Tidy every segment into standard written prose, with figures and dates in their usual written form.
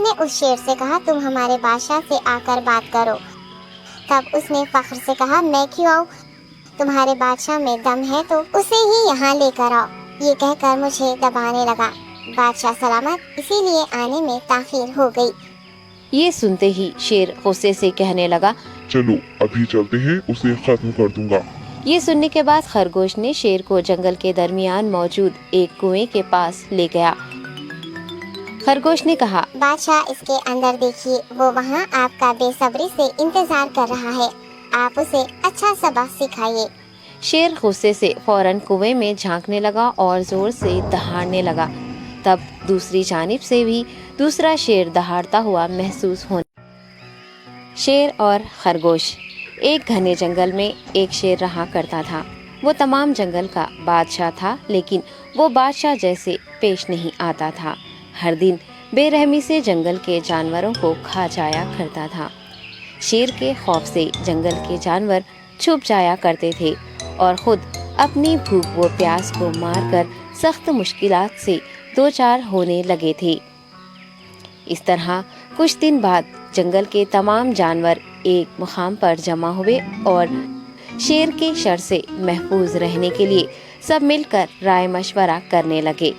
نے اس شیر سے کہا تم ہمارے بادشاہ سے آ کر بات کرو۔ تب اس نے فخر سے کہا میں کیوں آؤں؟ تمہارے بادشاہ میں دم ہے تو اسے ہی یہاں لے کر آؤ۔ یہ کہہ کر مجھے دبانے لگا۔ بادشاہ سلامت، اسی لیے آنے میں تاخیر ہو گئی۔ یہ سنتے ہی شیر غصے سے کہنے لگا چلو ابھی چلتے ہیں، اسے ختم کر دوں گا۔ یہ سننے کے بعد خرگوش نے شیر کو جنگل کے درمیان موجود ایک کنویں کے پاس لے گیا۔ خرگوش نے کہا بادشاہ اس کے اندر دیکھیے، وہ وہاں آپ کا بے صبری سے انتظار کر رہا ہے، آپ اسے اچھا سبق سکھائیے۔ شیر غصے سے فوراً کنویں میں جھانکنے لگا اور زور سے دہاڑنے لگا۔ تب دوسری جانب سے بھی دوسرا شیر دہاڑتا ہوا محسوس ہونے۔ شیر اور خرگوش۔ ایک گھنے جنگل میں ایک شیر رہا کرتا تھا۔ وہ تمام جنگل کا بادشاہ تھا، لیکن وہ بادشاہ جیسے پیش نہیں آتا تھا۔ ہر دن بے رحمی سے جنگل کے جانوروں کو کھا جایا کرتا تھا۔ شیر کے خوف سے جنگل کے جانور چھپ جایا کرتے تھے اور خود اپنی بھوک و پیاس کو مار کر سخت مشکلات سے دوچار ہونے لگے تھے۔ اس طرح کچھ دن بعد جنگل کے تمام جانور ایک مقام پر جمع ہوئے اور شیر کے شر سے محفوظ رہنے کے لیے سب مل کر رائے مشورہ کرنے لگے۔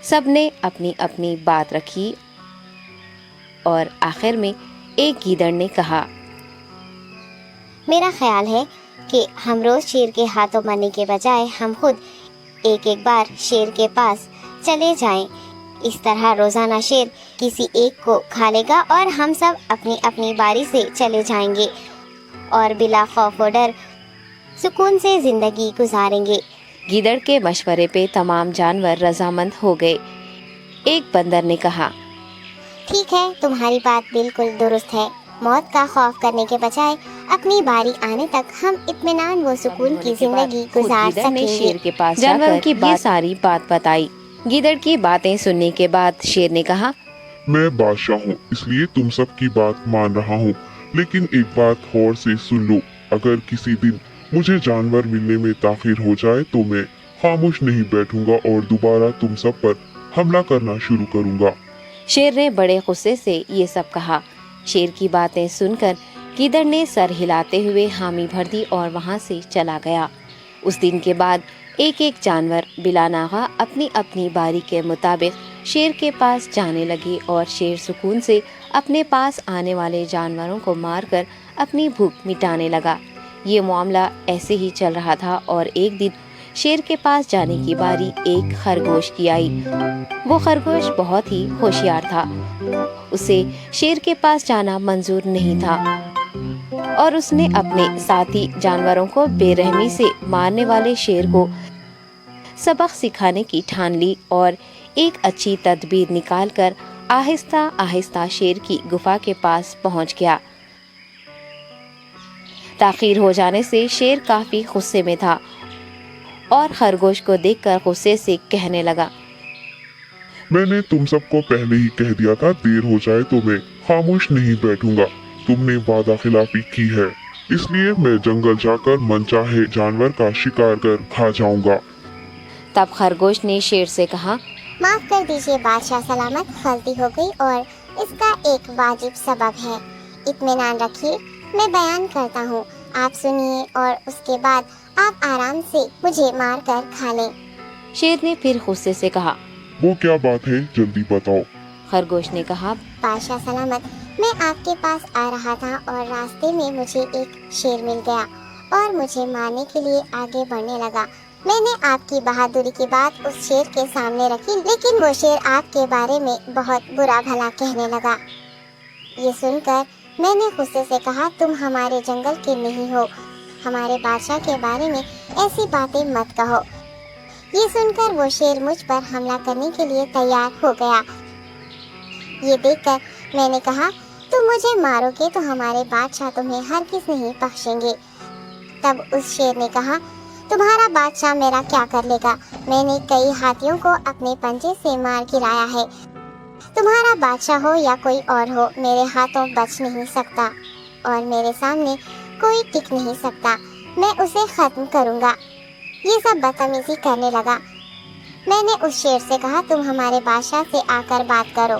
سب نے اپنی اپنی بات رکھی اور آخر میں ایک گیدڑ نے کہا میرا خیال ہے کہ ہم روز شیر کے ہاتھوں مرنے کے بجائے ہم خود ایک ایک بار شیر کے پاس چلے جائیں۔ اس طرح روزانہ شیر کسی ایک کو کھا لے گا اور ہم سب اپنی اپنی باری سے چلے جائیں گے اور بلا خوف و ڈر سکون سے زندگی گزاریں گے۔ گیدڑ کے مشورے پہ تمام جانور رضامند ہو گئے۔ ایک بندر نے کہا ٹھیک ہے، تمہاری بات بالکل درست ہے۔ موت کا خوف کرنے کے بجائے اپنی باری آنے تک ہم اطمینان و سکون کی زندگی گزار گیدڑ نے سکیں گے۔ شیر کے پاس جانوروں کی یہ ساری بات بتائی۔ گیدڑ کی باتیں سننے کے بعد شیر نے کہا میں بادشاہ ہوں، اس لیے تم سب کی بات مان رہا ہوں، لیکن ایک بات غور سے سن لو، اگر کسی دن مجھے جانور ملنے میں تاخیر ہو جائے تو میں خاموش نہیں بیٹھوں گا اور دوبارہ تم سب پر حملہ کرنا شروع کروں گا۔ شیر نے بڑے غصے سے یہ سب کہا۔ شیر کی باتیں سن کر گیدڑ نے سر ہلاتے ہوئے حامی بھر دی اور وہاں سے چلا گیا۔ اس دن کے بعد ایک ایک جانور بلا ناغہ اپنی اپنی باری کے مطابق شیر کے پاس جانے لگے اور شیر سکون سے اپنے پاس آنے والے جانوروں کو مار کر اپنی بھوک مٹانے لگا۔ یہ معاملہ ایسے ہی چل رہا تھا اور ایک دن شیر کے پاس جانے کی باری ایک خرگوش کی آئی۔ وہ خرگوش بہت ہی ہوشیار تھا، اسے شیر کے پاس جانا منظور نہیں تھا اور اس نے اپنے ساتھی جانوروں کو بے رحمی سے مارنے والے شیر کو سبق سکھانے کی ٹھان لی اور ایک اچھی تدبیر نکال کر آہستہ آہستہ شیر کی گفا کے پاس پہنچ گیا۔ تاخیر ہو جانے سے شیر کافی غصے میں تھا اور خرگوش کو دیکھ کر غصے سے کہنے لگا میں نے تم سب کو پہلے ہی کہہ دیا تھا، دیر ہو جائے تو میں خاموش نہیں بیٹھوں گا۔ تم نے وعدہ خلافی کی ہے، اس لیے میں جنگل جا کر من چاہے جانور کا شکار کر کھا جاؤں گا۔ تب خرگوش نے شیر سے کہا معاف کر دیجیے بادشاہ سلامت، غلطی ہو گئی اور اس کا ایک واجب سبب ہے، اطمینان رکھیے، میں بیان کرتا ہوں، آپ سنیے اور اس کے بعد آپ آرام سے مجھے مار کر کھا لیں۔ شیر نے پھر غصے سے کہا وہ کیا بات ہے، جلدی بتاؤ۔ خرگوش نے کہا بادشاہ سلامت، میں آپ کے پاس آ رہا تھا اور راستے میں مجھے ایک شیر مل گیا اور مجھے مارنے کے لیے آگے بڑھنے لگا۔ میں نے آپ کی بہادری کی بات اس شیر کے سامنے رکھی، لیکن وہ شیر آپ کے بارے میں بہت برا بھلا کہنے لگا۔ یہ سن کر میں نے غصے سے کہا تم ہمارے جنگل کے نہیں ہو، ہمارے بادشاہ کے بارے میں ایسی باتیں مت کہو۔ یہ سن کر وہ شیر مجھ پر حملہ کرنے کے لیے تیار ہو گیا۔ یہ دیکھ کر میں نے کہا تم مجھے مارو گے تو ہمارے بادشاہ تمہیں ہرگز نہیں بخشیں گے۔ تب اس شیر نے کہا تمہارا بادشاہ میرا کیا کر لے گا، میں نے کئی ہاتھیوں کو اپنے پنجے سے مار گرایا ہے، تمہارا بادشاہ ہو یا کوئی اور ہو میرے ہاتھوں بچ نہیں سکتا اور میرے سامنے کوئی ٹک نہیں سکتا، میں اسے ختم کروں گا۔ یہ سب بدتمیزی کرنے لگا۔ میں نے اس شیر سے کہا تم ہمارے بادشاہ سے آ کر بات کرو۔